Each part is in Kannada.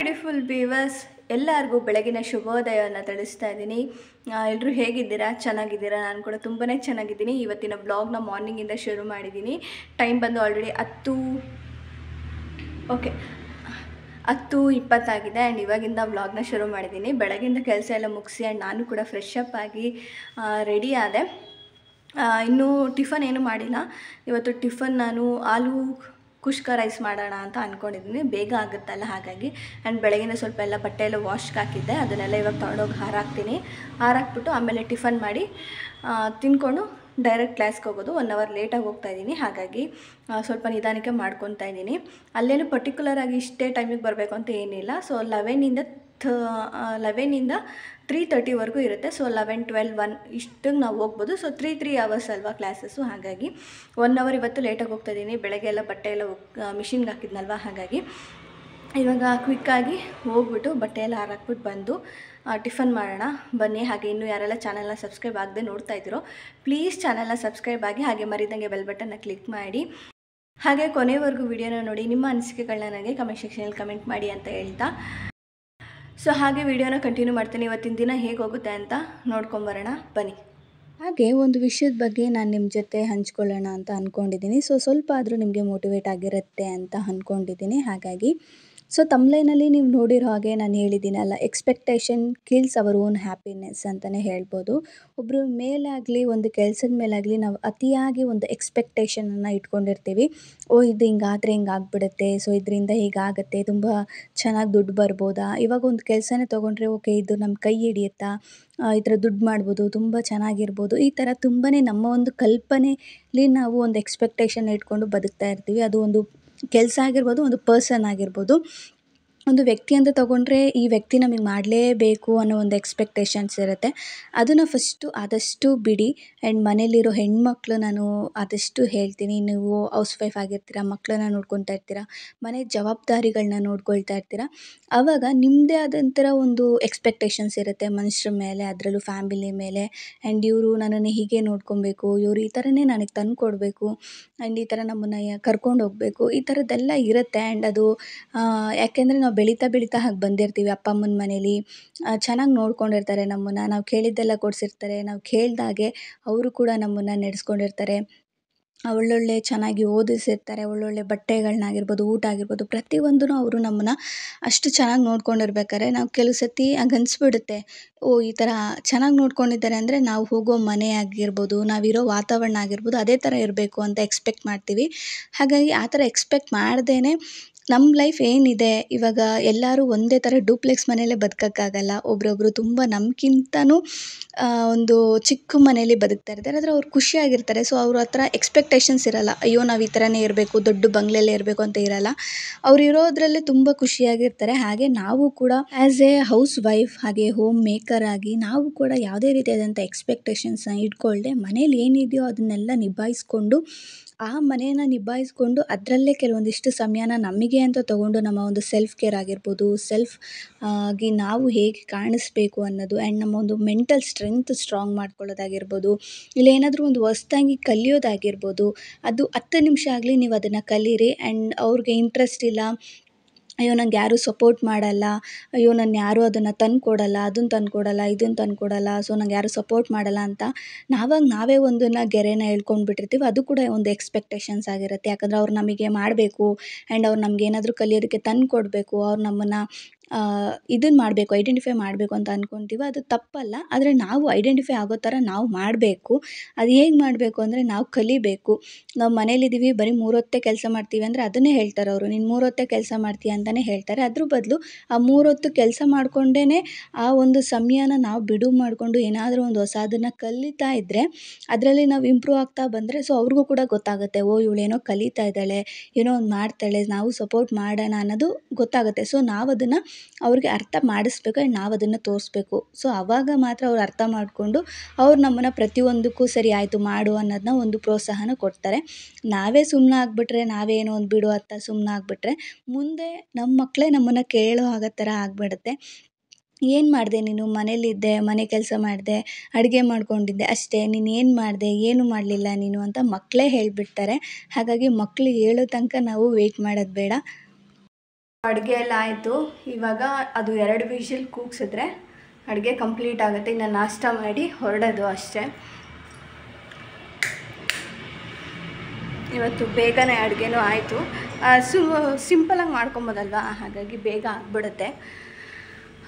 ಬ್ಯೂಟಿಫುಲ್ ವ್ಯೂವರ್ಸ್, ಎಲ್ಲರಿಗೂ ಬೆಳಗಿನ ಶುಭೋದಯವನ್ನು ತಿಳಿಸ್ತಾ ಇದ್ದೀನಿ. ಎಲ್ಲರೂ ಹೇಗಿದ್ದೀರಾ? ಚೆನ್ನಾಗಿದ್ದೀರಾ? ನಾನು ಕೂಡ ತುಂಬಾ ಚೆನ್ನಾಗಿದ್ದೀನಿ. ಇವತ್ತಿನ ಬ್ಲಾಗ್ನ ಮಾರ್ನಿಂಗಿಂದ ಶುರು ಮಾಡಿದ್ದೀನಿ. ಟೈಮ್ ಬಂದು ಆಲ್ರೆಡಿ 10:20 ಆಗಿದೆ ಆ್ಯಂಡ್ ಇವಾಗಿಂದ ವ್ಲಾಗ್ನ ಶುರು ಮಾಡಿದ್ದೀನಿ. ಬೆಳಗಿಂದ ಕೆಲಸ ಎಲ್ಲ ಮುಗಿಸಿ ಆ್ಯಂಡ್ ನಾನು ಕೂಡ ಫ್ರೆಶ್ ಅಪ್ ಆಗಿ ರೆಡಿ ಆದೆ. ಇನ್ನೂ ಟಿಫನ್ ಏನೂ ಮಾಡಿಲ್ಲ. ಇವತ್ತು ಟಿಫನ್ ನಾನು ಆಲೂ ಕುಷ್ಕ ರೈಸ್ ಮಾಡೋಣ ಅಂತ ಅಂದ್ಕೊಂಡಿದ್ದೀನಿ. ಬೇಗ ಆಗುತ್ತಲ್ಲ ಹಾಗಾಗಿ. ಆ್ಯಂಡ್ ಬೆಳಗಿನ ಸ್ವಲ್ಪ ಎಲ್ಲ ಬಟ್ಟೆ ಎಲ್ಲ ವಾಶ್ಗೆ ಹಾಕಿದ್ದೆ, ಅದನ್ನೆಲ್ಲ ಇವಾಗ ತೊಗೊಂಡೋಗಿ ಹಾರಾಕ್ತೀನಿ. ಹಾರಾಕ್ಬಿಟ್ಟು ಆಮೇಲೆ ಟಿಫನ್ ಮಾಡಿ ತಿಂದ್ಕೊಂಡು ಡೈರೆಕ್ಟ್ ಕ್ಲಾಸ್ಗೆ ಹೋಗೋದು. 1 ಅವರ್ ಲೇಟಾಗಿ ಹೋಗ್ತಾಯಿದ್ದೀನಿ, ಹಾಗಾಗಿ ಸ್ವಲ್ಪ ನಿಧಾನಕ್ಕೆ ಮಾಡ್ಕೊತಾ ಇದ್ದೀನಿ. ಅಲ್ಲೇನು ಪರ್ಟಿಕ್ಯುಲರಾಗಿ ಇಷ್ಟೇ ಟೈಮಿಗೆ ಬರಬೇಕು ಅಂತ ಏನಿಲ್ಲ. ಸೊ 11ಇಂದ 3:30ವರೆಗೂ ಇರುತ್ತೆ. ಸೊ 11, 12, 1 ಇಷ್ಟಕ್ಕೆ ನಾವು ಹೋಗ್ಬೋದು. ಸೊ 3 ಅವರ್ಸ್ ಅಲ್ವಾ ಕ್ಲಾಸಸ್ಸು, ಹಾಗಾಗಿ 1 ಅವರ್ ಇವತ್ತು ಲೇಟಾಗಿ ಹೋಗ್ತಾಯಿದ್ದೀನಿ. ಬೆಳಗ್ಗೆ ಎಲ್ಲ ಬಟ್ಟೆ ಎಲ್ಲ ಮಿಷಿನ್ಗೆ ಹಾಕಿದ್ನಲ್ವ, ಹಾಗಾಗಿ ಇವಾಗ ಕ್ವಿಕ್ಕಾಗಿ ಹೋಗ್ಬಿಟ್ಟು ಬಟ್ಟೆ ಎಲ್ಲ ಹಾರಾಕ್ಬಿಟ್ಟು ಬಂದು ಟಿಫನ್ ಮಾಡೋಣ ಬನ್ನಿ. ಹಾಗೆ ಇನ್ನೂ ಯಾರೆಲ್ಲ ಚಾನಲ್ನ ಸಬ್ಸ್ಕ್ರೈಬ್ ಆಗದೆ ನೋಡ್ತಾ ಇದ್ದೀರೋ ಪ್ಲೀಸ್ ಚಾನಲ್ನ ಸಬ್ಸ್ಕ್ರೈಬ್ ಆಗಿ, ಹಾಗೆ ಮರಿದಂಗೆ ಬೆಲ್ ಬಟನ್ನ ಕ್ಲಿಕ್ ಮಾಡಿ, ಹಾಗೆ ಕೊನೆವರೆಗೂ ವಿಡಿಯೋನ ನೋಡಿ ನಿಮ್ಮ ಅನಿಸಿಕೆಗಳನ್ನ ನನಗೆ ಕಮೆಂಟ್ ಸೆಕ್ಷನಲ್ಲಿ ಕಮೆಂಟ್ ಮಾಡಿ ಅಂತ ಹೇಳ್ತಾ, ಸೊ ಹಾಗೆ ವಿಡಿಯೋನ ಕಂಟಿನ್ಯೂ ಮಾಡ್ತೀನಿ. ಇವತ್ತಿನ ದಿನ ಹೇಗೆ ಹೋಗುತ್ತೆ ಅಂತ ನೋಡ್ಕೊಂಬರೋಣ ಬನ್ನಿ. ಹಾಗೆ ಒಂದು ವಿಷಯದ ಬಗ್ಗೆ ನಾನು ನಿಮ್ಮ ಜೊತೆ ಹಂಚ್ಕೊಳ್ಳೋಣ ಅಂತ ಅಂದ್ಕೊಂಡಿದ್ದೀನಿ. ಸೊ ಸ್ವಲ್ಪ ಆದರೂ ನಿಮಗೆ ಮೋಟಿವೇಟ್ ಆಗಿರುತ್ತೆ ಅಂತ ಅಂದ್ಕೊಂಡಿದ್ದೀನಿ. ಹಾಗಾಗಿ ಸೊ ತಮ್ಲೈನಲ್ಲಿ ನೀವು ನೋಡಿರೋ ಹಾಗೆ ನಾನು ಹೇಳಿದ್ದೀನಲ್ಲ, expectation kills our own happiness ಅಂತಲೇ ಹೇಳ್ಬೋದು. ಒಬ್ಬರ ಮೇಲಾಗಲಿ ಒಂದು ಕೆಲಸದ ಮೇಲಾಗಲಿ ನಾವು ಅತಿಯಾಗಿ ಒಂದು ಎಕ್ಸ್ಪೆಕ್ಟೇಷನನ್ನು ಇಟ್ಕೊಂಡಿರ್ತೀವಿ. ಇದು ಹಿಂಗಾದರೆ ಹಿಂಗಾಗ್ಬಿಡುತ್ತೆ, ಸೊ ಇದರಿಂದ ಹೀಗಾಗುತ್ತೆ, ತುಂಬ ಚೆನ್ನಾಗಿ ದುಡ್ಡು ಬರ್ಬೋದಾ, ಇವಾಗ ಒಂದು ಕೆಲಸನೇ ತೊಗೊಂಡ್ರೆ ಓಕೆ ಇದು ನಮ್ಮ ಕೈ ಹಿಡಿಯುತ್ತಾ, ಈ ಥರ ದುಡ್ಡು ಮಾಡ್ಬೋದು, ತುಂಬ ಚೆನ್ನಾಗಿರ್ಬೋದು, ಈ ಥರ ತುಂಬಾ ನಮ್ಮ ಒಂದು ಕಲ್ಪನೆಯಲ್ಲಿ ನಾವು ಒಂದು ಎಕ್ಸ್ಪೆಕ್ಟೇಷನ್ ಇಟ್ಕೊಂಡು ಬದುಕ್ತಾ ಇರ್ತೀವಿ. ಅದು ಒಂದು ಕೆಲಸ ಆಗಿರ್ಬೋದು, ಒಂದು ಪರ್ಸನ್ ಆಗಿರ್ಬೋದು. ಒಂದು ವ್ಯಕ್ತಿ ಅಂತ ತೊಗೊಂಡ್ರೆ ಈ ವ್ಯಕ್ತಿ ನಮಗೆ ಮಾಡಲೇಬೇಕು ಅನ್ನೋ ಒಂದು ಎಕ್ಸ್ಪೆಕ್ಟೇಷನ್ಸ್ ಇರುತ್ತೆ. ಅದನ್ನು ಫಸ್ಟು ಆದಷ್ಟು ಬಿಡಿ. ಆ್ಯಂಡ್ ಮನೇಲಿರೋ ಹೆಣ್ಮಕ್ಳು ನಾನು ಆದಷ್ಟು ಹೇಳ್ತೀನಿ, ನೀವು ಹೌಸ್ ವೈಫ್ ಆಗಿರ್ತೀರ, ಮಕ್ಕಳನ್ನ ನೋಡ್ಕೊತಾ ಇರ್ತೀರ, ಮನೆ ಜವಾಬ್ದಾರಿಗಳನ್ನ ನೋಡ್ಕೊಳ್ತಾ ಇರ್ತೀರ, ಆವಾಗ ನಿಮ್ಮದೇ ಆದಂಥ ಒಂದು ಎಕ್ಸ್ಪೆಕ್ಟೇಷನ್ಸ್ ಇರುತ್ತೆ ಮನುಷ್ಯರ ಮೇಲೆ, ಅದರಲ್ಲೂ ಫ್ಯಾಮಿಲಿ ಮೇಲೆ. ಆ್ಯಂಡ್ ಇವರು ನನ್ನನ್ನು ಹೀಗೆ ನೋಡ್ಕೊಬೇಕು, ಇವರು ಈ ಥರನೇ ನನಗೆ ತಂದು ಕೊಡಬೇಕು, ಆ್ಯಂಡ್ ಈ ಥರ ನಮ್ಮನ್ನು ಕರ್ಕೊಂಡು ಹೋಗಬೇಕು, ಈ ಥರದ್ದೆಲ್ಲ ಇರುತ್ತೆ. ಆ್ಯಂಡ್ ಅದು ಯಾಕೆಂದರೆ ನಾವು ಬೆಳೀತಾ ಹಾಗೆ ಬಂದಿರ್ತೀವಿ. ಅಪ್ಪ ಅಮ್ಮನ ಮನೇಲಿ ಚೆನ್ನಾಗಿ ನೋಡ್ಕೊಂಡಿರ್ತಾರೆ ನಮ್ಮನ್ನು, ನಾವು ಕೇಳಿದ್ದೆಲ್ಲ ಕೊಡಿಸಿರ್ತಾರೆ, ನಾವು ಕೇಳಿದಾಗೆ ಅವರು ಕೂಡ ನಮ್ಮನ್ನು ನಡೆಸ್ಕೊಂಡಿರ್ತಾರೆ, ಒಳ್ಳೊಳ್ಳೆ ಚೆನ್ನಾಗಿ ಓದಿಸಿರ್ತಾರೆ, ಒಳ್ಳೊಳ್ಳೆ ಬಟ್ಟೆಗಳನ್ನಾಗಿರ್ಬೋದು, ಊಟ ಆಗಿರ್ಬೋದು, ಪ್ರತಿಯೊಂದೂ ಅವರು ನಮ್ಮನ್ನು ಅಷ್ಟು ಚೆನ್ನಾಗಿ ನೋಡ್ಕೊಂಡಿರ್ಬೇಕಾದ್ರೆ ನಾವು ಕೆಲವು ಸತಿ ಹಂಗೆ ಅನಿಸ್ಬಿಡುತ್ತೆ, ಈ ಥರ ಚೆನ್ನಾಗಿ ನೋಡ್ಕೊಂಡಿದ್ದಾರೆ ಅಂದರೆ ನಾವು ಹೋಗೋ ಮನೆ ಆಗಿರ್ಬೋದು, ನಾವಿರೋ ವಾತಾವರಣ ಆಗಿರ್ಬೋದು ಅದೇ ಥರ ಇರಬೇಕು ಅಂತ ಎಕ್ಸ್ಪೆಕ್ಟ್ ಮಾಡ್ತೀವಿ. ಹಾಗಾಗಿ ಆ ಥರ ಎಕ್ಸ್ಪೆಕ್ಟ್ ಮಾಡ್ದೇ ನಮ್ಮ ಲೈಫ್ ಏನಿದೆ ಇವಾಗ ಎಲ್ಲರೂ ಒಂದೇ ಥರ ಡೂಪ್ಲೆಕ್ಸ್ ಮನೆಯಲ್ಲೇ ಬದುಕೋಕ್ಕಾಗಲ್ಲ. ಒಬ್ಬರೊಬ್ಬರು ತುಂಬ ನಮ್ಗಿಂತನೂ ಒಂದು ಚಿಕ್ಕ ಮನೇಲಿ ಬದುಕ್ತಾ ಇರ್ತಾರೆ, ಆದರೆ ಅವ್ರು ಖುಷಿಯಾಗಿರ್ತಾರೆ. ಸೊ ಅವ್ರ ಹತ್ರ ಎಕ್ಸ್ಪೆಕ್ಟೇಷನ್ಸ್ ಇರೋಲ್ಲ, ಅಯ್ಯೋ ನಾವು ಈ ಥರನೇ ಇರಬೇಕು, ದೊಡ್ಡ ಬಂಗ್ಲೆಯಲ್ಲೇ ಇರಬೇಕು ಅಂತ ಇರೋಲ್ಲ. ಅವ್ರು ಇರೋದ್ರಲ್ಲೇ ತುಂಬ ಖುಷಿಯಾಗಿರ್ತಾರೆ. ಹಾಗೆ ನಾವು ಕೂಡ ಆ್ಯಸ್ ಎ ಹೌಸ್ ವೈಫ್, ಹಾಗೆ ಹೋಮ್ ಮೇಕರ್ ಆಗಿ ನಾವು ಕೂಡ ಯಾವುದೇ ರೀತಿಯಾದಂಥ ಎಕ್ಸ್ಪೆಕ್ಟೇಷನ್ಸ್ನ ಇಟ್ಕೊಳ್ದೆ ಮನೇಲಿ ಏನಿದೆಯೋ ಅದನ್ನೆಲ್ಲ ನಿಭಾಯಿಸ್ಕೊಂಡು, ಆ ಮನೇನ ನಿಭಾಯಿಸ್ಕೊಂಡು ಅದರಲ್ಲೇ ಕೆಲವೊಂದಿಷ್ಟು ಸಮಯನ ನಮಗೆ ಅಂತ ತೊಗೊಂಡು ನಮ್ಮ ಒಂದು ಸೆಲ್ಫ್ ಕೇರ್ ಆಗಿರ್ಬೋದು, ಆಗಿ ನಾವು ಹೇಗೆ ಕಾಣಿಸ್ಬೇಕು ಅನ್ನೋದು, ಆ್ಯಂಡ್ ನಮ್ಮ ಒಂದು ಮೆಂಟಲ್ ಸ್ಟ್ರೆಂತ್ ಸ್ಟ್ರಾಂಗ್ ಮಾಡ್ಕೊಳ್ಳೋದಾಗಿರ್ಬೋದು, ಇಲ್ಲ ಏನಾದರೂ ಒಂದು ಹೊಸ್ದಾಗಿ ಕಲಿಯೋದಾಗಿರ್ಬೋದು, ಅದು 10 ನಿಮಿಷ ಆಗಲಿ ನೀವು ಅದನ್ನು ಕಲೀರಿ. ಆ್ಯಂಡ್ ಅವ್ರಿಗೆ ಇಂಟ್ರೆಸ್ಟ್ ಇಲ್ಲ, ಅಯ್ಯೋ ನಂಗೆ ಯಾರೂ ಸಪೋರ್ಟ್ ಮಾಡಲ್ಲ, ಅಯ್ಯೋ ನನ್ನ ಯಾರೂ ಅದನ್ನು ತಂದುಕೊಡಲ್ಲ, ಅದನ್ನು ತಂದುಕೊಡಲ್ಲ, ಇದನ್ನು ತಂದುಕೊಡಲ್ಲ, ಸೊ ನಂಗೆ ಯಾರೂ ಸಪೋರ್ಟ್ ಮಾಡಲ್ಲ ಅಂತ ನಾವೇ ಒಂದನ್ನು ಗೆರೆನ ಎಳ್ಕೊಂಡ್ಬಿಟ್ಟಿರ್ತೀವಿ. ಅದು ಕೂಡ ಒಂದು ಎಕ್ಸ್ಪೆಕ್ಟೇಷನ್ಸ್ ಆಗಿರುತ್ತೆ. ಯಾಕಂದರೆ ಅವ್ರು ನಮಗೆ ಮಾಡಬೇಕು, ಆ್ಯಂಡ್ ಅವ್ರು ನಮ್ಗೆ ಏನಾದರೂ ಕಲಿಯೋದಕ್ಕೆ ತಂದುಕೊಡ್ಬೇಕು, ಅವ್ರು ನಮ್ಮನ್ನು ಇದನ್ನು ಮಾಡಬೇಕು, ಐಡೆಂಟಿಫೈ ಮಾಡಬೇಕು ಅಂತ ಅಂದ್ಕೊತೀವಿ. ಅದು ತಪ್ಪಲ್ಲ, ಆದರೆ ನಾವು ಐಡೆಂಟಿಫೈ ಆಗೋ ಥರ ನಾವು ಮಾಡಬೇಕು. ಅದು ಹೇಗೆ ಮಾಡಬೇಕು ಅಂದರೆ ನಾವು ಕಲಿಬೇಕು. ನಾವು ಮನೇಲಿದ್ದೀವಿ, ಬರೀ 3 ಹೊತ್ತೇ ಕೆಲಸ ಮಾಡ್ತೀವಿ ಅಂದರೆ ಅದನ್ನೇ ಹೇಳ್ತಾರೆ ಅವರು, ನೀನು 3 ಹೊತ್ತೇ ಕೆಲಸ ಮಾಡ್ತೀಯ ಅಂತಲೇ ಹೇಳ್ತಾರೆ. ಅದ್ರ ಬದಲು ಆ 3 ಹೊತ್ತು ಕೆಲಸ ಮಾಡಿಕೊಂಡೇ ಆ ಒಂದು ಸಮಯನ ನಾವು ಬಿಡುವು ಮಾಡಿಕೊಂಡು ಏನಾದರೂ ಒಂದು ಹೊಸದನ್ನು ಕಲಿತಾ ಇದ್ದರೆ, ಅದರಲ್ಲಿ ನಾವು ಇಂಪ್ರೂವ್ ಆಗ್ತಾ ಬಂದರೆ, ಸೊ ಅವ್ರಿಗೂ ಕೂಡ ಗೊತ್ತಾಗುತ್ತೆ, ಓ ಇವಳೇನೋ ಕಲಿತಾ ಇದ್ದಾಳೆ, ಏನೋ ಒಂದು ಮಾಡ್ತಾಳೆ, ನಾವು ಸಪೋರ್ಟ್ ಮಾಡೋಣ ಅನ್ನೋದು ಗೊತ್ತಾಗುತ್ತೆ. ಸೊ ನಾವು ಅದನ್ನು ಅವ್ರಿಗೆ ಅರ್ಥ ಮಾಡಿಸ್ಬೇಕು, ಆ್ಯಂಡ್ ನಾವು ಅದನ್ನು ತೋರಿಸ್ಬೇಕು. ಸೊ ಆವಾಗ ಮಾತ್ರ ಅವ್ರು ಅರ್ಥ ಮಾಡಿಕೊಂಡು ಅವ್ರು ನಮ್ಮನ್ನು ಪ್ರತಿಯೊಂದಕ್ಕೂ ಸರಿ ಆಯಿತು ಮಾಡು ಅನ್ನೋದನ್ನ ಒಂದು ಪ್ರೋತ್ಸಾಹನ ಕೊಡ್ತಾರೆ. ನಾವೇ ಸುಮ್ಮನೆ ಆಗಿಬಿಟ್ರೆ, ನಾವೇನೋ ಒಂದು ಬಿಡು ಅಂತ ಸುಮ್ಮನೆ ಆಗಿಬಿಟ್ರೆ, ಮುಂದೆ ನಮ್ಮ ಮಕ್ಕಳೇ ನಮ್ಮನ್ನು ಕೇಳೋ ಆಗೋ ಥರ ಆಗಿಬಿಡುತ್ತೆ. ಏನು ಮಾಡಿದೆ ನೀನು, ಮನೇಲಿದ್ದೆ, ಮನೆ ಕೆಲಸ ಮಾಡಿದೆ, ಅಡುಗೆ ಮಾಡ್ಕೊಂಡಿದ್ದೆ ಅಷ್ಟೇ, ನೀನು ಏನು ಮಾಡಿದೆ, ಏನು ಮಾಡಲಿಲ್ಲ ನೀನು ಅಂತ ಮಕ್ಕಳೇ ಹೇಳಿಬಿಡ್ತಾರೆ. ಹಾಗಾಗಿ ಮಕ್ಕಳು ಹೇಳೋ ತನಕ ನಾವು ವೆಯ್ಟ್ ಮಾಡೋದು ಬೇಡ. ಅಡುಗೆ ಎಲ್ಲ ಆಯಿತು. ಇವಾಗ ಅದು 2 ವಿಷಲ್ ಕೂಗ್ಸಿದ್ರೆ ಅಡುಗೆ ಕಂಪ್ಲೀಟ್ ಆಗುತ್ತೆ. ಇನ್ನು ನಾಷ್ಟ ಮಾಡಿ ಹೊರಡೋದು ಅಷ್ಟೇ. ಇವತ್ತು ಬೇಗನೆ ಅಡುಗೆನೂ ಆಯಿತು. ಸಿಂಪಲಾಗಿ ಮಾಡ್ಕೊಬೋದಲ್ವ, ಹಾಗಾಗಿ ಬೇಗ ಆಗಿಬಿಡುತ್ತೆ.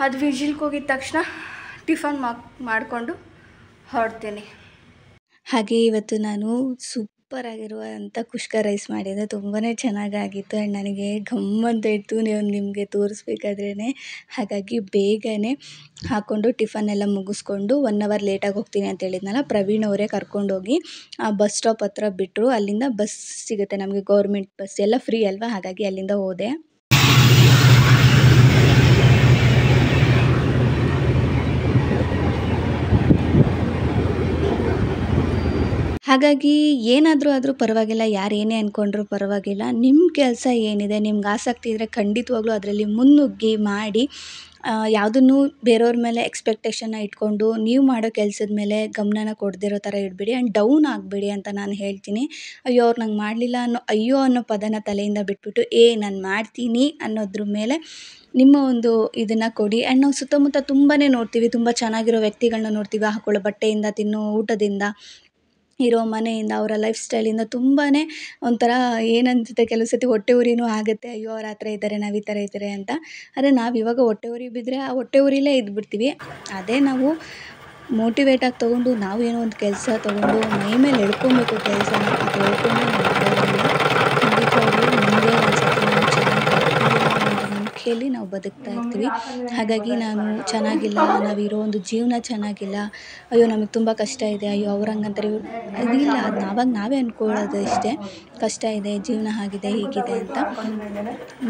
ಅದು ವಿಷಲ್ಗೆ ಹೋಗಿದ ತಕ್ಷಣ ಟಿಫನ್ ಮಾಡಿಕೊಂಡು ಹೊರಡ್ತೀನಿ. ಹಾಗೆ ಇವತ್ತು ನಾನು ಸೂಪರಾಗಿರುವಂಥ ಕುಷ್ಕ ರೈಸ್ ಮಾಡಿದ್ದೆ. ತುಂಬಾ ಚೆನ್ನಾಗಾಗಿತ್ತು ಆ್ಯಂಡ್ ನನಗೆ ಗಮ್ಮಂತ ಇತ್ತು ನಿಮಗೆ ತೋರಿಸ್ಬೇಕಾದ್ರೇ. ಹಾಗಾಗಿ ಬೇಗನೆ ಹಾಕ್ಕೊಂಡು ಟಿಫನ್ ಎಲ್ಲ ಮುಗಿಸ್ಕೊಂಡು 1 ಅವರ್ ಲೇಟಾಗಿ ಹೋಗ್ತೀನಿ ಅಂತ ಹೇಳಿದ್ನಲ್ಲ, ಪ್ರವೀಣ್ ಅವರೇ ಕರ್ಕೊಂಡೋಗಿ ಬಸ್ ಸ್ಟಾಪ್ ಹತ್ರ ಬಿಟ್ಟರು. ಅಲ್ಲಿಂದ ಬಸ್ ಸಿಗುತ್ತೆ ನಮಗೆ, ಗೌರ್ಮೆಂಟ್ ಬಸ್ ಎಲ್ಲ ಫ್ರೀ ಅಲ್ವಾ, ಹಾಗಾಗಿ ಅಲ್ಲಿಂದ ಹೋದೆ. ಹಾಗಾಗಿ ಏನಾದರೂ ಆದರೂ ಪರವಾಗಿಲ್ಲ, ಯಾರು ಏನೇ ಅಂದ್ಕೊಂಡ್ರೂ ಪರವಾಗಿಲ್ಲ. ನಿಮ್ಮ ಕೆಲಸ ಏನಿದೆ, ನಿಮ್ಗೆ ಆಸಕ್ತಿ ಇದ್ದರೆ ಖಂಡಿತವಾಗ್ಲೂ ಅದರಲ್ಲಿ ಮುನ್ನುಗ್ಗಿ ಮಾಡಿ. ಯಾವುದನ್ನು ಬೇರೆಯವ್ರ ಮೇಲೆ ಎಕ್ಸ್ಪೆಕ್ಟೇಷನ್ನ ಇಟ್ಕೊಂಡು ನೀವು ಮಾಡೋ ಕೆಲಸದ ಮೇಲೆ ಗಮನನ ಕೊಡದಿರೋ ಥರ ಇಡಬೇಡಿ ಆ್ಯಂಡ್ ಡೌನ್ ಆಗಬೇಡಿ ಅಂತ ನಾನು ಹೇಳ್ತೀನಿ. ಅಯ್ಯೋ ಅವ್ರು ನಂಗೆ ಮಾಡಲಿಲ್ಲ ಅನ್ನೋ ಪದನ ತಲೆಯಿಂದ ಬಿಟ್ಬಿಟ್ಟು ನಾನು ಮಾಡ್ತೀನಿ ಅನ್ನೋದ್ರ ಮೇಲೆ ನಿಮ್ಮ ಒಂದು ಇದನ್ನು ಕೊಡಿ. ಆ್ಯಂಡ್ ನಾವು ಸುತ್ತಮುತ್ತ ತುಂಬಾ ನೋಡ್ತೀವಿ, ತುಂಬ ಚೆನ್ನಾಗಿರೋ ವ್ಯಕ್ತಿಗಳನ್ನ ನೋಡ್ತೀವಿ. ಹಾಕೊಳ್ಳೋ ಬಟ್ಟೆಯಿಂದ, ತಿನ್ನೋ ಊಟದಿಂದ, ಇರೋ ಮನೆಯಿಂದ, ಅವರ ಲೈಫ್ ಸ್ಟೈಲಿಂದ ತುಂಬಾ ಒಂಥರ ಏನನ್ಸುತ್ತೆ, ಕೆಲವು ಸತಿ ಹೊಟ್ಟೆ ಉರಿನೂ ಆಗುತ್ತೆ. ಅಯ್ಯೋ ಅವ್ರು ಆ ಥರ ಇದ್ದಾರೆ, ನಾವು ಈ ಥರ ಇದ್ದಾರೆ ಅಂತ. ಆದರೆ ನಾವು ಇವಾಗ ಹೊಟ್ಟೆ ಉರಿ ಬಿದ್ದರೆ ಆ ಹೊಟ್ಟೆ ಉರಿಲೇ ಇದ್ಬಿಡ್ತೀವಿ. ಅದೇ ನಾವು ಮೋಟಿವೇಟಾಗಿ ತೊಗೊಂಡು ನಾವು ಏನೋ ಒಂದು ಕೆಲಸ ತೊಗೊಂಡು ಮೈ ಮೇಲೆ ಎಳ್ಕೊಬೇಕು ಕೆಲಸನ, ಅದು ಎಳ್ಕೊಂಡು ಖಂಡಿತವಾಗ್ಲೂ ಮುಂದೆ ಅನ್ಸುತ್ತೆ ನಾವು ಚೆನ್ನಾಗಿ ನಂಬಿಕೆಯಲ್ಲಿ ನಾವು ಬದುಕ್ತಾ ಇರ್ತೀವಿ. ಹಾಗಾಗಿ ನಾನು ಚೆನ್ನಾಗಿಲ್ಲ, ನಾವಿರೋ ಒಂದು ಜೀವನ ಚೆನ್ನಾಗಿಲ್ಲ, ಅಯ್ಯೋ ನಮಗೆ ತುಂಬ ಕಷ್ಟ ಇದೆ, ಅಯ್ಯೋ ಅವ್ರು ಹಂಗಂತಾರೆ ಅದಿಲ್ಲ, ಅದು ನಾವೇ ಅಂದ್ಕೊಳ್ಳೋದು ಇಷ್ಟೇ. ಕಷ್ಟ ಇದೆ, ಜೀವನ ಆಗಿದೆ, ಹೀಗಿದೆ ಅಂತ.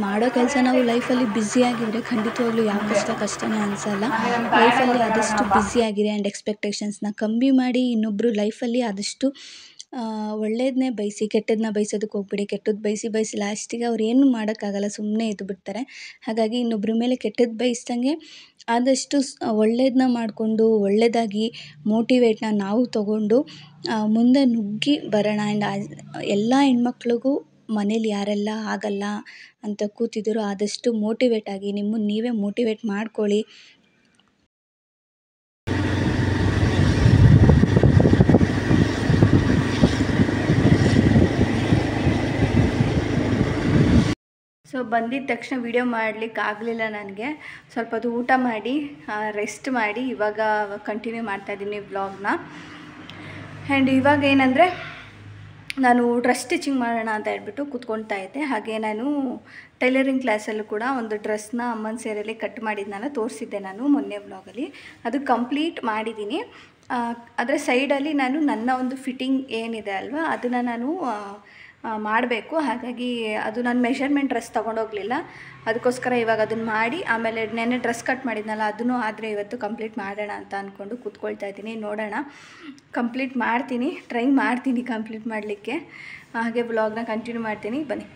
ಮಾಡೋ ಕೆಲಸ ನಾವು ಲೈಫಲ್ಲಿ ಬ್ಯುಸಿಯಾಗಿದ್ದರೆ ಖಂಡಿತವಾಗ್ಲೂ ಯಾವ ಕಷ್ಟನೇ ಅನಿಸಲ್ಲ. ಲೈಫಲ್ಲಿ ಆದಷ್ಟು ಬ್ಯುಸಿಯಾಗಿರಿ ಆ್ಯಂಡ್ ಎಕ್ಸ್ಪೆಕ್ಟೇಷನ್ಸ್ನ ಕಮ್ಮಿ ಮಾಡಿ. ಇನ್ನೊಬ್ಬರು ಲೈಫಲ್ಲಿ ಆದಷ್ಟು ಒಳ್ಳೇದನ್ನೇ ಬಯಸಿ, ಕೆಟ್ಟದನ್ನ ಬಯಸೋದಕ್ಕೆ ಹೋಗ್ಬೇಡಿ. ಕೆಟ್ಟದ್ದು ಬಯಸಿ ಲಾಸ್ಟಿಗೆ ಅವ್ರು ಏನು ಮಾಡೋಕ್ಕಾಗಲ್ಲ, ಸುಮ್ಮನೆ ಇದ್ದು ಬಿಡ್ತಾರೆ. ಹಾಗಾಗಿ ಇನ್ನೊಬ್ಬರ ಮೇಲೆ ಕೆಟ್ಟದ್ದು ಬಯಸ್ದಂಗೆ ಆದಷ್ಟು ಒಳ್ಳೇದನ್ನ ಮಾಡಿಕೊಂಡು, ಒಳ್ಳೆಯದಾಗಿ ಮೋಟಿವೇಟ್ನ ನಾವು ತಗೊಂಡು ಮುಂದೆ ನುಗ್ಗಿ ಬರೋಣ. ಆ್ಯಂಡ್ ಎಲ್ಲ ಹೆಣ್ಮಕ್ಳಿಗೂ ಮನೇಲಿ ಯಾರೆಲ್ಲ ಆಗಲ್ಲ ಅಂತ ಕೂತಿದ್ದೀರೋ ಆದಷ್ಟು ಮೋಟಿವೇಟ್ ಆಗಿ, ನಿಮ್ಮನ್ನು ನೀವೇ ಮೋಟಿವೇಟ್ ಮಾಡ್ಕೊಳ್ಳಿ. ಸೊ ಬಂದಿದ್ದ ತಕ್ಷಣ ವಿಡಿಯೋ ಮಾಡಲಿಕ್ಕೆ ಆಗಲಿಲ್ಲ ನನಗೆ. ಸ್ವಲ್ಪ ಹೊತ್ತು ಊಟ ಮಾಡಿ ರೆಸ್ಟ್ ಮಾಡಿ ಇವಾಗ ಕಂಟಿನ್ಯೂ ಮಾಡ್ತಾಯಿದ್ದೀನಿ ವ್ಲಾಗ್ನ. ಆ್ಯಂಡ್ ಇವಾಗ ಏನಂದರೆ, ನಾನು ಡ್ರೆಸ್ ಸ್ಟಿಚಿಂಗ್ ಮಾಡೋಣ ಅಂತ ಹೇಳ್ಬಿಟ್ಟು ಕೂತ್ಕೊಳ್ತಾ ಇದ್ದೆ. ಹಾಗೆ ನಾನು ಟೈಲರಿಂಗ್ ಕ್ಲಾಸಲ್ಲೂ ಕೂಡ ಒಂದು ಡ್ರೆಸ್ನ ಅಮ್ಮನ ಸೀರೆಯಲ್ಲಿ ಕಟ್ ಮಾಡಿದ್ನಲ್ಲ, ತೋರಿಸಿದ್ದೆ ನಾನು ಮೊನ್ನೆ ವ್ಲಾಗಲ್ಲಿ. ಅದು ಕಂಪ್ಲೀಟ್ ಮಾಡಿದ್ದೀನಿ. ಅದರ ಸೈಡಲ್ಲಿ ನಾನು ನನ್ನ ಒಂದು ಫಿಟ್ಟಿಂಗ್ ಏನಿದೆ ಅಲ್ವಾ, ಅದನ್ನು ನಾನು ಮಾಡಬೇಕು. ಹಾಗಾಗಿ ಅದು ನಾನು ಮೆಷರ್ಮೆಂಟ್ ಡ್ರೆಸ್ ತೊಗೊಂಡೋಗಲಿಲ್ಲ, ಅದಕ್ಕೋಸ್ಕರ ಇವಾಗ ಅದನ್ನು ಮಾಡಿ, ಆಮೇಲೆ ನೆನ್ನೆ ಡ್ರೆಸ್ ಕಟ್ ಮಾಡಿದ್ನಲ್ಲ ಅದನ್ನು ಆದರೆ ಇವತ್ತು ಕಂಪ್ಲೀಟ್ ಮಾಡೋಣ ಅಂತ ಅಂದ್ಕೊಂಡು ಕೂತ್ಕೊಳ್ತಾ ಇದ್ದೀನಿ. ನೋಡೋಣ, ಕಂಪ್ಲೀಟ್ ಮಾಡ್ತೀನಿ, ಟ್ರೈ ಮಾಡ್ತೀನಿ ಕಂಪ್ಲೀಟ್ ಮಾಡಲಿಕ್ಕೆ. ಹಾಗೆ ವ್ಲಾಗ್ನ ಕಂಟಿನ್ಯೂ ಮಾಡ್ತೀನಿ, ಬನ್ನಿ.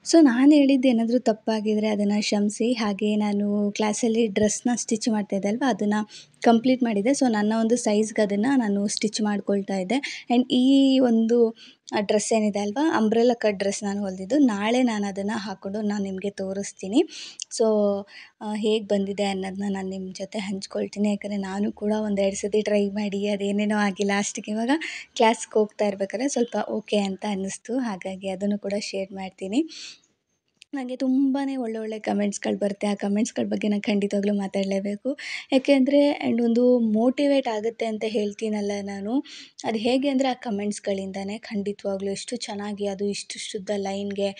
ಸೊ ನಾನು ಹೇಳಿದ್ದು ಏನಾದರೂ ತಪ್ಪಾಗಿದ್ದರೆ ಅದನ್ನು ಕ್ಷಮಿಸಿ. ಹಾಗೆ ನಾನು ಕ್ಲಾಸಲ್ಲಿ ಡ್ರೆಸ್ನ ಸ್ಟಿಚ್ ಮಾಡ್ತಾಯಿದ್ದೆ ಅಲ್ವಾ, ಅದನ್ನು ಕಂಪ್ಲೀಟ್ ಮಾಡಿದ್ದೆ. ಸೊ ನನ್ನ ಒಂದು ಸೈಜ್ಗೆ ಅದನ್ನು ನಾನು ಸ್ಟಿಚ್ ಮಾಡ್ಕೊಳ್ತಾ ಇದ್ದೆ. ಆ್ಯಂಡ್ ಈ ಒಂದು ಡ್ರೆಸ್ ಏನಿದೆ ಅಲ್ವಾ, ಅಂಬ್ರೆಲಾ ಕಟ್ ಡ್ರೆಸ್ ನಾನು ಹೊಲಿದಿದ್ದು. ನಾಳೆ ನಾನು ಅದನ್ನು ಹಾಕ್ಕೊಂಡು ನಾನು ನಿಮಗೆ ತೋರಿಸ್ತೀನಿ. ಸೊ ಹೇಗೆ ಬಂದಿದೆ ಅನ್ನೋದನ್ನ ನಾನು ನಿಮ್ಮ ಜೊತೆ ಹಂಚ್ಕೊಳ್ತೀನಿ. ಯಾಕಂದರೆ ನಾನು ಕೂಡ 1-2 ಸತಿ ಟ್ರೈ ಮಾಡಿ ಅದೇನೇನೋ ಆಗಿ ಲಾಸ್ಟಿಗೆ ಇವಾಗ ಕ್ಲಾಸ್ಗೆ ಹೋಗ್ತಾ ಇರ್ಬೇಕಾದ್ರೆ ಸ್ವಲ್ಪ ಓಕೆ ಅಂತ ಅನ್ನಿಸ್ತು. ಹಾಗಾಗಿ ಅದನ್ನು ಕೂಡ ಶೇರ್ ಮಾಡ್ತೀನಿ. ನನಗೆ ತುಂಬಾ ಒಳ್ಳೊಳ್ಳೆ ಕಮೆಂಟ್ಸ್ಗಳು ಬರುತ್ತೆ. ಆ ಕಮೆಂಟ್ಸ್ಗಳ ಬಗ್ಗೆ ನಾನು ಖಂಡಿತವಾಗ್ಲೂ ಮಾತಾಡಲೇಬೇಕು. ಯಾಕೆಂದರೆ ಆ್ಯಂಡ್ ಒಂದು ಮೋಟಿವೇಟ್ ಆಗುತ್ತೆ ಅಂತ ಹೇಳ್ತೀನಲ್ಲ ನಾನು, ಅದು ಹೇಗೆ ಅಂದರೆ ಆ ಕಮೆಂಟ್ಸ್ಗಳಿಂದನೇ. ಖಂಡಿತವಾಗ್ಲೂ ಎಷ್ಟು ಚೆನ್ನಾಗಿ ಅದು ಇಷ್ಟುದ್ದ ಲೈನ್ಗೆ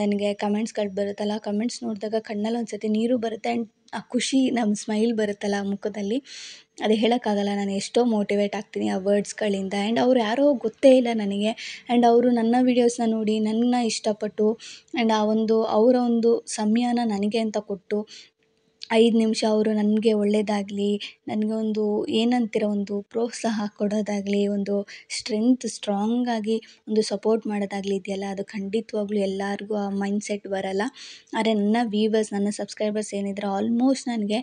ನನಗೆ ಕಮೆಂಟ್ಸ್ಗಳು ಬರುತ್ತಲ್ಲ, ಆ ಕಮೆಂಟ್ಸ್ ನೋಡಿದಾಗ ಕಣ್ಣಲ್ಲಿ ಒಂದು ಸತಿ ನೀರು ಬರುತ್ತೆ. ಆ್ಯಂಡ್ ಆ ಖುಷಿ, ನಮ್ಮ ಸ್ಮೈಲ್ ಬರುತ್ತಲ್ಲ ಮುಖದಲ್ಲಿ, ಅದು ಹೇಳೋಕ್ಕಾಗಲ್ಲ. ನಾನು ಎಷ್ಟೋ ಮೋಟಿವೇಟ್ ಆಗ್ತೀನಿ ಆ ವರ್ಡ್ಸ್ಗಳಿಂದ. ಆ್ಯಂಡ್ ಅವ್ರು ಯಾರೋ ಗೊತ್ತೇ ಇಲ್ಲ ನನಗೆ, ಆ್ಯಂಡ್ ಅವರು ನನ್ನ ವೀಡಿಯೋಸ್ನ ನೋಡಿ ನನ್ನ ಇಷ್ಟಪಟ್ಟು ಆ್ಯಂಡ್ ಅವರ ಒಂದು ಸಮಯನ ನನಗೆ ಅಂತ ಕೊಟ್ಟು 5 ನಿಮಿಷ ಅವರು ನನಗೆ ಒಳ್ಳೆಯದಾಗಲಿ, ನನಗೆ ಒಂದು ಏನಂತೀರ ಒಂದು ಪ್ರೋತ್ಸಾಹ ಕೊಡೋದಾಗಲಿ, ಒಂದು ಸ್ಟ್ರಾಂಗಾಗಿ ಒಂದು ಸಪೋರ್ಟ್ ಮಾಡೋದಾಗಲಿ ಇದೆಯಲ್ಲ, ಅದು ಖಂಡಿತವಾಗ್ಲೂ ಎಲ್ಲರಿಗೂ ಆ ಮೈಂಡ್ಸೆಟ್ ಬರೋಲ್ಲ. ಆದರೆ ನನ್ನ ವ್ಯೂವರ್ಸ್, ನನ್ನ ಸಬ್ಸ್ಕ್ರೈಬರ್ಸ್ ಏನಿದ್ದಾರೆ ಆಲ್ಮೋಸ್ಟ್ ನನಗೆ,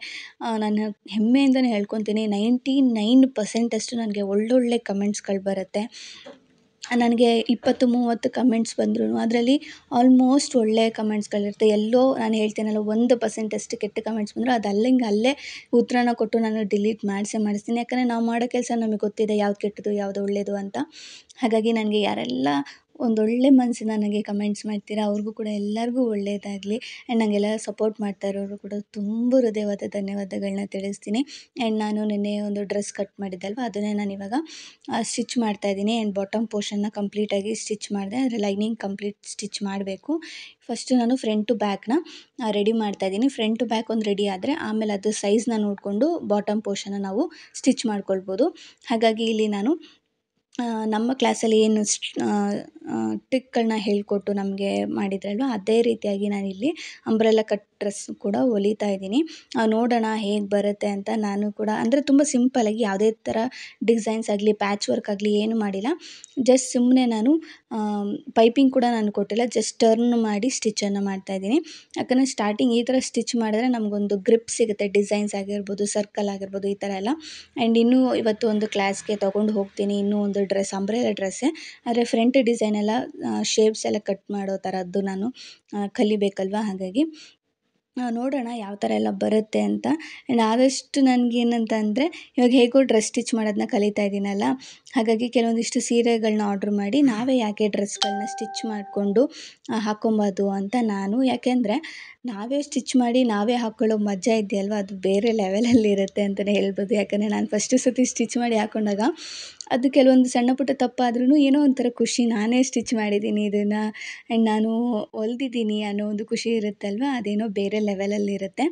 ನಾನು ಹೆಮ್ಮೆಯಿಂದಲೇ ಹೇಳ್ಕೊತೀನಿ, 99% ನನಗೆ ಒಳ್ಳೊಳ್ಳೆ ಕಮೆಂಟ್ಸ್ಗಳು ಬರುತ್ತೆ. ನನಗೆ 20-30 ಕಮೆಂಟ್ಸ್ ಬಂದ್ರೂ ಅದರಲ್ಲಿ ಆಲ್ಮೋಸ್ಟ್ ಒಳ್ಳೆಯ ಕಮೆಂಟ್ಸ್ಗಳಿರುತ್ತೆ. ಎಲ್ಲೋ ನಾನು ಹೇಳ್ತೀನಲ್ಲ 1% ಅಷ್ಟು ಕೆಟ್ಟ ಕಮೆಂಟ್ಸ್ ಬಂದರೂ ಅದು ಅಲ್ಲೇ ಉತ್ತರನ ಕೊಟ್ಟು ನಾನು ಡಿಲೀಟ್ ಮಾಡಿಸ್ತೀನಿ. ಯಾಕಂದರೆ ನಾವು ಮಾಡೋ ಕೆಲಸ ನಮಗೆ ಗೊತ್ತಿದೆ ಯಾವ್ದು ಕೆಟ್ಟದ್ದು ಯಾವುದು ಒಳ್ಳೆಯದು ಅಂತ. ಹಾಗಾಗಿ ನನಗೆ ಯಾರೆಲ್ಲ ಒಂದೊಳ್ಳೆ ಮನಸ್ಸಿಂದ ನನಗೆ ಕಮೆಂಟ್ಸ್ ಮಾಡ್ತೀರಾ ಅವ್ರಿಗೂ ಕೂಡ ಎಲ್ಲರಿಗೂ ಒಳ್ಳೆಯದಾಗಲಿ. ಆ್ಯಂಡ್ ನನಗೆಲ್ಲ ಸಪೋರ್ಟ್ ಮಾಡ್ತಾ ಇರೋರು ಕೂಡ ತುಂಬ ಹೃದಯವಾದ ಧನ್ಯವಾದಗಳನ್ನ ತಿಳಿಸ್ತೀನಿ. ಆ್ಯಂಡ್ ನಾನು ನಿನ್ನೆ ಒಂದು ಡ್ರೆಸ್ ಕಟ್ ಮಾಡಿದ್ದೆ ಅಲ್ವಾ, ಅದನ್ನೇ ನಾನಿವಾಗ ಸ್ಟಿಚ್ ಮಾಡ್ತಾಯಿದ್ದೀನಿ. ಆ್ಯಂಡ್ ಬಾಟಮ್ ಪೋರ್ಷನ್ನ ಕಂಪ್ಲೀಟಾಗಿ ಸ್ಟಿಚ್ ಮಾಡಿದೆ. ಅಂದರೆ ಲೈನಿಂಗ್ ಕಂಪ್ಲೀಟ್ ಸ್ಟಿಚ್ ಮಾಡಬೇಕು. ಫಸ್ಟು ನಾನು ಫ್ರಂಟ್ ಟು ಬ್ಯಾಕ್ನ ರೆಡಿ ಮಾಡ್ತಾಯಿದ್ದೀನಿ. ಫ್ರಂಟ್ ಟು ಬ್ಯಾಕ್ ಒಂದು ರೆಡಿ ಆದರೆ ಆಮೇಲೆ ಅದು ಸೈಜ್ನ ನೋಡಿಕೊಂಡು ಬಾಟಮ್ ಪೋರ್ಷನ್ನ ನಾವು ಸ್ಟಿಚ್ ಮಾಡ್ಕೊಳ್ಬೋದು. ಹಾಗಾಗಿ ಇಲ್ಲಿ ನಾನು ನಮ್ಮ ಕ್ಲಾಸಲ್ಲಿ ಏನು ಟ್ರಿಕ್ಗಳನ್ನ ಹೇಳಿಕೊಟ್ಟು ನಮಗೆ ಮಾಡಿದ್ರಲ್ವ ಅದೇ ರೀತಿಯಾಗಿ ನಾನಿಲ್ಲಿ ಅಂಬ್ರೆಲಾ ಕಟ್ ಡ್ರೆಸ್ ಕೂಡ ಹೊಲಿತಾ ಇದ್ದೀನಿ. ನೋಡೋಣ ಹೇಗೆ ಬರುತ್ತೆ ಅಂತ. ನಾನು ಕೂಡ ಅಂದರೆ ತುಂಬ ಸಿಂಪಲಾಗಿ ಯಾವುದೇ ಥರ ಡಿಸೈನ್ಸ್ ಆಗಲಿ ಪ್ಯಾಚ್ ವರ್ಕ್ ಆಗಲಿ ಏನು ಮಾಡಿಲ್ಲ. ಜಸ್ಟ್ ಸುಮ್ಮನೆ ನಾನು ಪೈಪಿಂಗ್ ಕೂಡ ನಾನು ಕೊಟ್ಟಿಲ್ಲ, ಜಸ್ಟ್ ಟರ್ನ್ ಮಾಡಿ ಸ್ಟಿಚ್ಚನ್ನು ಮಾಡ್ತಾಯಿದ್ದೀನಿ. ಯಾಕಂದರೆ ಸ್ಟಾರ್ಟಿಂಗ್ ಈ ಥರ ಸ್ಟಿಚ್ ಮಾಡಿದ್ರೆ ನಮಗೊಂದು ಗ್ರಿಪ್ ಸಿಗುತ್ತೆ, ಡಿಸೈನ್ಸ್ ಆಗಿರ್ಬೋದು, ಸರ್ಕಲ್ ಆಗಿರ್ಬೋದು, ಈ ಥರ ಎಲ್ಲ. ಆ್ಯಂಡ್ ಇನ್ನೂ ಇವತ್ತು ಒಂದು ಕ್ಲಾಸ್ಗೆ ತೊಗೊಂಡು ಹೋಗ್ತೀನಿ ಇನ್ನೂ ಒಂದು ಡ್ರೆಸ್, ಅಂಬ್ರೆಲಾ ಡ್ರೆಸ್ಸೇ ಆದರೆ ಫ್ರಂಟ್ ಡಿಸೈನ್ ಎಲ್ಲ ಶೇಪ್ಸ್ ಎಲ್ಲ ಕಟ್ ಮಾಡೋ ಥರದ್ದು ನಾನು ಕಲಿಬೇಕಲ್ವ. ಹಾಗಾಗಿ ನೋಡೋಣ ಯಾವ ಥರ ಎಲ್ಲ ಬರುತ್ತೆ ಅಂತ. ಆ್ಯಂಡ್ ಆದಷ್ಟು ನನಗೇನಂತ ಅಂದರೆ ಇವಾಗ ಹೇಗೋ ಡ್ರೆಸ್ ಸ್ಟಿಚ್ ಮಾಡೋದನ್ನ ಕಲಿತಾ ಇದ್ದೀನಲ್ಲ, ಹಾಗಾಗಿ ಕೆಲವೊಂದಿಷ್ಟು ಸೀರೆಗಳನ್ನ ಆರ್ಡ್ರ್ ಮಾಡಿ ನಾವೇ ಯಾಕೆ ಡ್ರೆಸ್ಗಳನ್ನ ಸ್ಟಿಚ್ ಮಾಡಿಕೊಂಡು ಹಾಕ್ಕೊಬೋದು ಅಂತ ನಾನು. ಯಾಕೆಂದರೆ ನಾವೇ ಸ್ಟಿಚ್ ಮಾಡಿ ನಾವೇ ಹಾಕ್ಕೊಳ್ಳೋ ಮಜಾ ಇದೆಯಲ್ವ, ಅದು ಬೇರೆ ಲೆವೆಲಲ್ಲಿರುತ್ತೆ ಅಂತಲೇ ಹೇಳ್ಬೋದು. ಯಾಕಂದರೆ ನಾನು ಫಸ್ಟು ಸತಿ ಸ್ಟಿಚ್ ಮಾಡಿ ಹಾಕ್ಕೊಂಡಾಗ ಅದು ಕೆಲವೊಂದು ಸಣ್ಣ ಪುಟ್ಟ ತಪ್ಪಾದ್ರೂ ಏನೋ ಒಂಥರ ಖುಷಿ, ನಾನೇ ಸ್ಟಿಚ್ ಮಾಡಿದ್ದೀನಿ ಇದನ್ನು ಆ್ಯಂಡ್ ನಾನು ಹೊಲ್ದಿದ್ದೀನಿ ಅನ್ನೋ ಒಂದು ಖುಷಿ ಇರುತ್ತಲ್ವ, ಅದೇನೋ ಬೇರೆ ಲೆವೆಲಲ್ಲಿರುತ್ತೆ.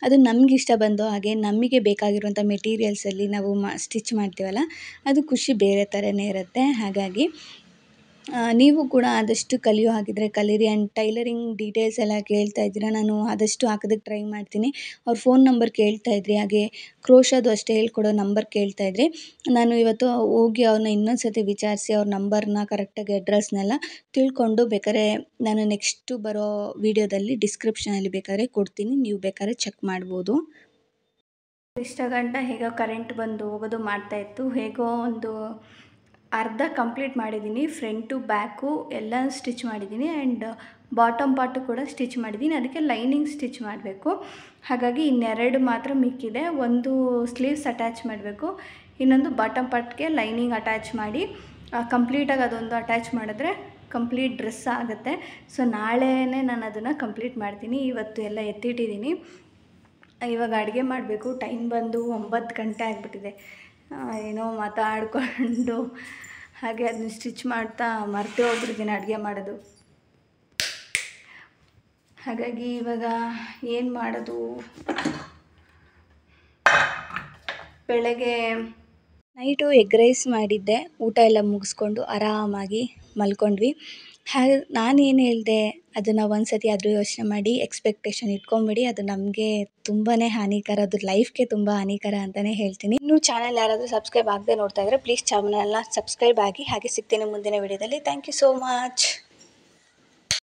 ಅದು ನಮಗಿಷ್ಟ ಬಂದೋ ಹಾಗೆ ನಮಗೆ ಬೇಕಾಗಿರುವಂಥ ಮೆಟೀರಿಯಲ್ಸಲ್ಲಿ ನಾವು ಸ್ಟಿಚ್ ಮಾಡ್ತೀವಲ್ಲ, ಅದು ಖುಷಿ ಬೇರೆ ಥರನೇ ಇರುತ್ತೆ. ಹಾಗಾಗಿ ನೀವು ಕೂಡ ಆದಷ್ಟು ಕಲಿಯೋ ಹಾಗಿದ್ರೆ ಕಲೀರಿ. ಆ್ಯಂಡ್ ಟೈಲರಿಂಗ್ ಡೀಟೇಲ್ಸ್ ಎಲ್ಲ ಕೇಳ್ತಾ ಇದ್ದೀರಾ, ನಾನು ಆದಷ್ಟು ಹಾಕೋದಕ್ಕೆ ಟ್ರೈ ಮಾಡ್ತೀನಿ. ಅವ್ರ ಫೋನ್ ನಂಬರ್ ಕೇಳ್ತಾಯಿದ್ರಿ, ಹಾಗೆ ಕ್ರೋಶದು ಅಷ್ಟೇ ಹೇಳ್ಕೊಡೋ ನಂಬರ್ ಕೇಳ್ತಾಯಿದ್ರಿ. ನಾನು ಇವತ್ತು ಹೋಗಿ ಅವ್ರನ್ನ ಇನ್ನೊಂದು ಸತಿ ವಿಚಾರಿಸಿ ಅವ್ರ ನಂಬರ್ನ ಕರೆಕ್ಟಾಗಿ ಅಡ್ರೆಸ್ನೆಲ್ಲ ತಿಳ್ಕೊಂಡು ಬೇಕಾದ್ರೆ ನಾನು ನೆಕ್ಸ್ಟು ಬರೋ ವೀಡಿಯೋದಲ್ಲಿ ಡಿಸ್ಕ್ರಿಪ್ಷನಲ್ಲಿ ಬೇಕಾದ್ರೆ ಕೊಡ್ತೀನಿ, ನೀವು ಬೇಕಾದ್ರೆ ಚೆಕ್ ಮಾಡ್ಬೋದು. ಇಷ್ಟ ಗಂಟ ಹೇಗೋ ಕರೆಂಟ್ ಬಂದು ಹೋಗೋದು ಮಾಡ್ತಾಯಿತ್ತು. ಹೇಗೋ ಒಂದು ಅರ್ಧ ಕಂಪ್ಲೀಟ್ ಮಾಡಿದ್ದೀನಿ. ಫ್ರಂಟ್ ಟು ಬ್ಯಾಕು ಎಲ್ಲ ಸ್ಟಿಚ್ ಮಾಡಿದ್ದೀನಿ. ಆ್ಯಂಡ್ ಬಾಟಮ್ ಪಾರ್ಟು ಕೂಡ ಸ್ಟಿಚ್ ಮಾಡಿದ್ದೀನಿ. ಅದಕ್ಕೆ ಲೈನಿಂಗ್ ಸ್ಟಿಚ್ ಮಾಡಬೇಕು. ಹಾಗಾಗಿ ಇನ್ನೆರಡು ಮಾತ್ರ ಮಿಕ್ಕಿದೆ. ಒಂದು ಸ್ಲೀವ್ಸ್ ಅಟ್ಯಾಚ್ ಮಾಡಬೇಕು, ಇನ್ನೊಂದು ಬಾಟಮ್ ಪಾರ್ಟ್ಗೆ ಲೈನಿಂಗ್ ಅಟ್ಯಾಚ್ ಮಾಡಿ ಕಂಪ್ಲೀಟಾಗಿ ಅದೊಂದು ಅಟ್ಯಾಚ್ ಮಾಡಿದ್ರೆ ಕಂಪ್ಲೀಟ್ ಡ್ರೆಸ್ ಆಗುತ್ತೆ. ಸೊ ನಾಳೆನೇ ನಾನು ಅದನ್ನು ಕಂಪ್ಲೀಟ್ ಮಾಡ್ತೀನಿ. ಇವತ್ತು ಎಲ್ಲ ಎತ್ತಿಟ್ಟಿದ್ದೀನಿ. ಇವಾಗ ಅಡುಗೆ ಮಾಡಬೇಕು. ಟೈಮ್ ಬಂದು 9 ಗಂಟೆ ಆಗಿಬಿಟ್ಟಿದೆ. ಏನೋ ಮಾತಾಡಿಕೊಂಡು ಹಾಗೆ ಅದನ್ನ ಸ್ಟಿಚ್ ಮಾಡ್ತಾ ಮರ್ತೇ ಹೋಗ್ಬಿಟ್ಟಿದ್ದೀನಿ ಅಡುಗೆ ಮಾಡೋದು. ಹಾಗಾಗಿ ಇವಾಗ ಏನು ಮಾಡೋದು, ಬೆಳಗ್ಗೆ ನೈಟು ಎಗ್ ರೈಸ್ ಮಾಡಿದ್ದೆ. ಊಟ ಎಲ್ಲ ಮುಗಿಸ್ಕೊಂಡು ಆರಾಮಾಗಿ ಮಲ್ಕೊಂಡ್ವಿ. ಹಾಗೆ ನಾನೇನು ಹೇಳಿದೆ ಅದನ್ನು ಒಂದು ಸತಿ ಆದರೂ ಯೋಚನೆ ಮಾಡಿ ಎಕ್ಸ್ಪೆಕ್ಟೇಷನ್ ಇಟ್ಕೊಂಬಿಡಿ. ಅದು ನಮಗೆ ತುಂಬಾ ಹಾನಿಕರ, ಅದು ಲೈಫ್ಗೆ ತುಂಬ ಹಾನಿಕರ ಅಂತಲೇ ಹೇಳ್ತೀನಿ. ಇನ್ನೂ ಚಾನಲ್ ಯಾರಾದರೂ ಸಬ್ಸ್ಕ್ರೈಬ್ ಆಗದೆ ನೋಡ್ತಾ ಇದ್ದರೆ ಪ್ಲೀಸ್ ಚಾನಲ್ನ ಸಬ್ಸ್ಕ್ರೈಬ್ ಆಗಿ. ಹಾಗೆ ಸಿಗ್ತೀನಿ ಮುಂದಿನ ವಿಡಿಯೋದಲ್ಲಿ. Thank you so much.